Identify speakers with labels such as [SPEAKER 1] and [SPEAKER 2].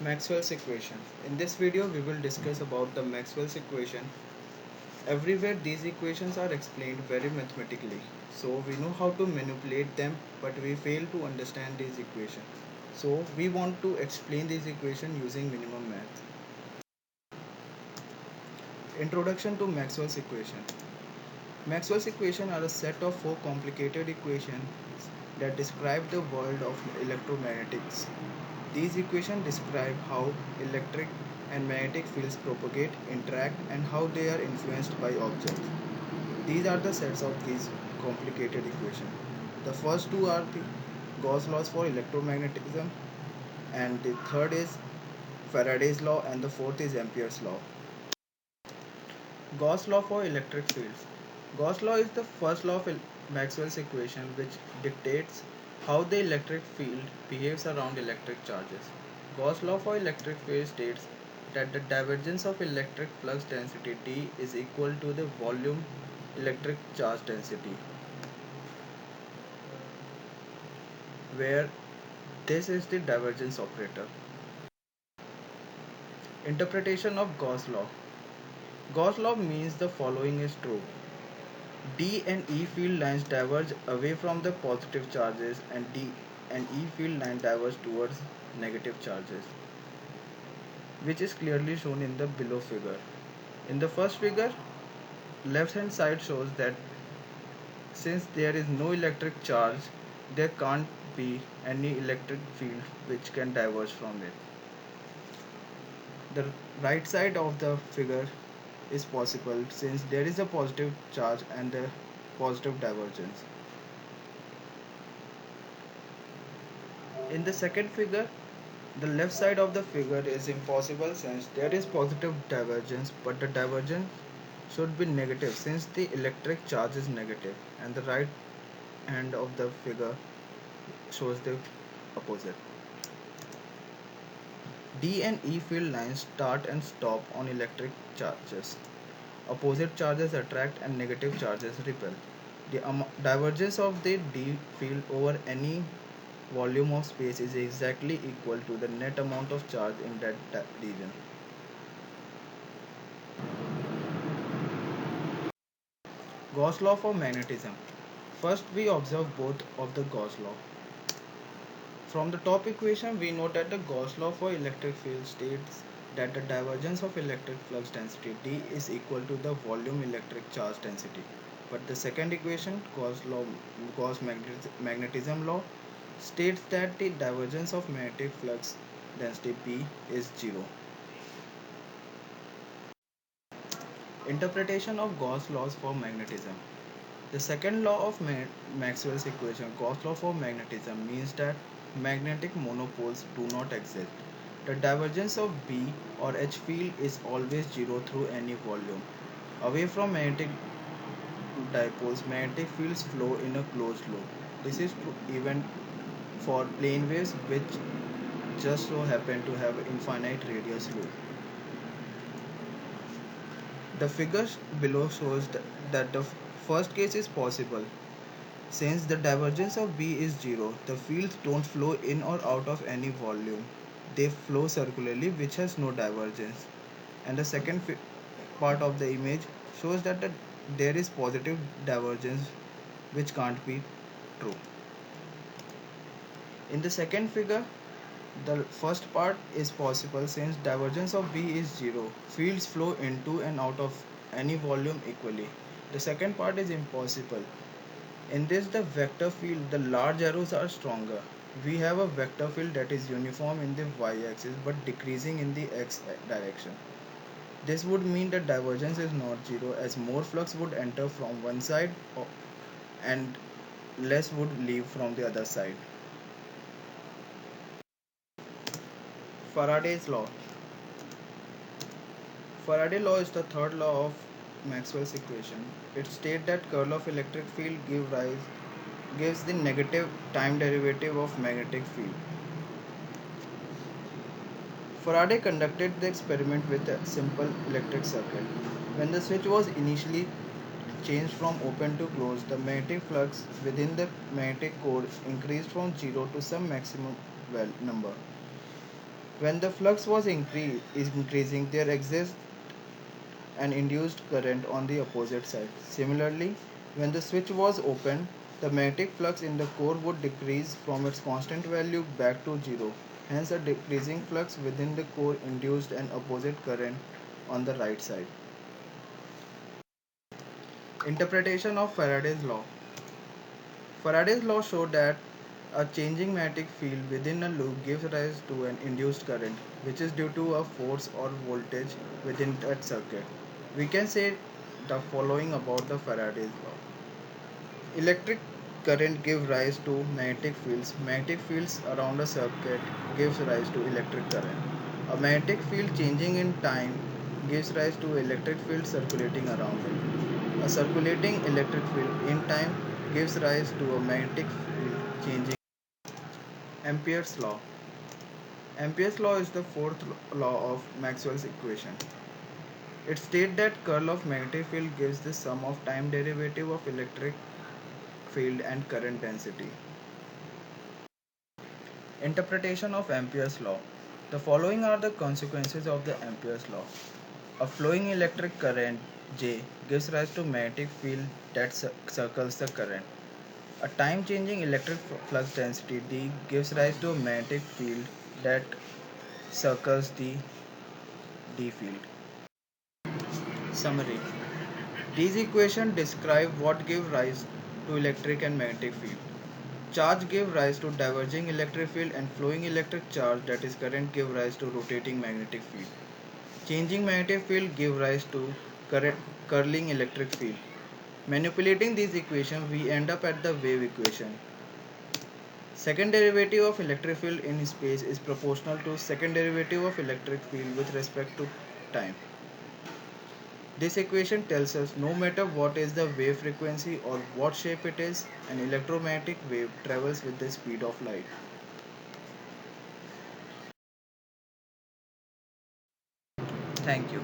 [SPEAKER 1] Maxwell's equation. In this video we will discuss about the Maxwell's equation. Everywhere these equations are explained very mathematically. So we know how to manipulate them but we fail to understand these equations. So we want to explain this equation using minimum math. Introduction to Maxwell's equation. Maxwell's equations are a set of four complicated equations that describe the world of electromagnetics. These equations describe how electric and magnetic fields propagate, interact, and how they are influenced by objects. These are the sets of these complicated equations. The first two are the Gauss laws for electromagnetism, and the third is Faraday's law, and the fourth is Ampere's law. Gauss law for electric fields. Gauss law is the first law of Maxwell's equation which dictates how the electric field behaves around electric charges. Gauss law for electric field states that the divergence of electric flux density D is equal to the volume electric charge density, where this is the divergence operator. Interpretation of Gauss law. Gauss law means the following is true. D and E field lines diverge away from the positive charges and D and E field line diverge towards negative charges, which is clearly shown in the below figure. In the first figure, left hand side shows that since there is no electric charge, there can't be any electric field which can diverge from it. The right side of the figure is possible since there is a positive charge and a positive divergence. In the second figure, the left side of the figure is impossible since there is positive divergence, but the divergence should be negative since the electric charge is negative, and the right hand of the figure shows the opposite. D and E field lines start and stop on electric charges. Opposite charges attract and negative charges repel. The divergence of the D field over any volume of space is exactly equal to the net amount of charge in that region. Gauss law for magnetism. First we observe both of the Gauss law. From the top equation we know that the Gauss law for electric field states that the divergence of electric flux density D is equal to the volume electric charge density. But the second equation, Gauss magnetism law, states that the divergence of magnetic flux density B is 0. Interpretation of Gauss laws for magnetism. The second law of Maxwell's equation, Gauss law for magnetism, means that magnetic monopoles do not exist. The divergence of B or H field is always 0 through any volume. Away from magnetic dipoles, magnetic fields flow in a closed loop. This is true even for plane waves which just so happen to have an infinite radius loop. The figure below shows that the first case is possible. Since the divergence of B is 0, the fields don't flow in or out of any volume. They flow circularly, which has no divergence. And the second part of the image shows that there is positive divergence, which can't be true. In the second figure, the first part is possible since divergence of B is 0. Fields flow into and out of any volume equally. The second part is impossible. In this, the vector field, the large arrows are stronger. We have a vector field that is uniform in the y-axis but decreasing in the x direction. This would mean that divergence is not 0 as more flux would enter from one side and less would leave from the other side. Faraday's law. Faraday's law is the third law of Maxwell's equation. It states that curl of electric field gives the negative time derivative of magnetic field. Faraday conducted the experiment with a simple electric circuit. When the switch was initially changed from open to closed, the magnetic flux within the magnetic core increased from 0 to some maximum number. When the flux was is increasing, there exists an induced current on the opposite side. Similarly, when the switch was open, the magnetic flux in the core would decrease from its constant value back to zero. Hence, a decreasing flux within the core induced an opposite current on the right side. Interpretation of Faraday's law. Faraday's law showed that a changing magnetic field within a loop gives rise to an induced current, which is due to a force or voltage within that circuit. We can say the following about the Faraday's law. Electric current gives rise to magnetic fields. Magnetic fields around a circuit gives rise to electric current. A magnetic field changing in time gives rise to electric field circulating around it. A circulating electric field in time gives rise to a magnetic field changing. Ampere's law. Ampere's law is the fourth law of Maxwell's equation. It states that curl of magnetic field gives the sum of time derivative of electric field and current density. Interpretation of Ampere's law. The following are the consequences of the Ampere's law. A flowing electric current J gives rise to magnetic field that circles the current. A time changing electric flux density D gives rise to a magnetic field that circles the D field. Summary. These equations describe what give rise to electric and magnetic field. Charge give rise to diverging electric field and flowing electric charge, that is current, give rise to rotating magnetic field. Changing magnetic field give rise to current curling electric field. Manipulating these equations, we end up at the wave equation. Second derivative of electric field in space is proportional to second derivative of electric field with respect to time. This equation tells us no matter what is the wave frequency or what shape it is, an electromagnetic wave travels with the speed of light. Thank you.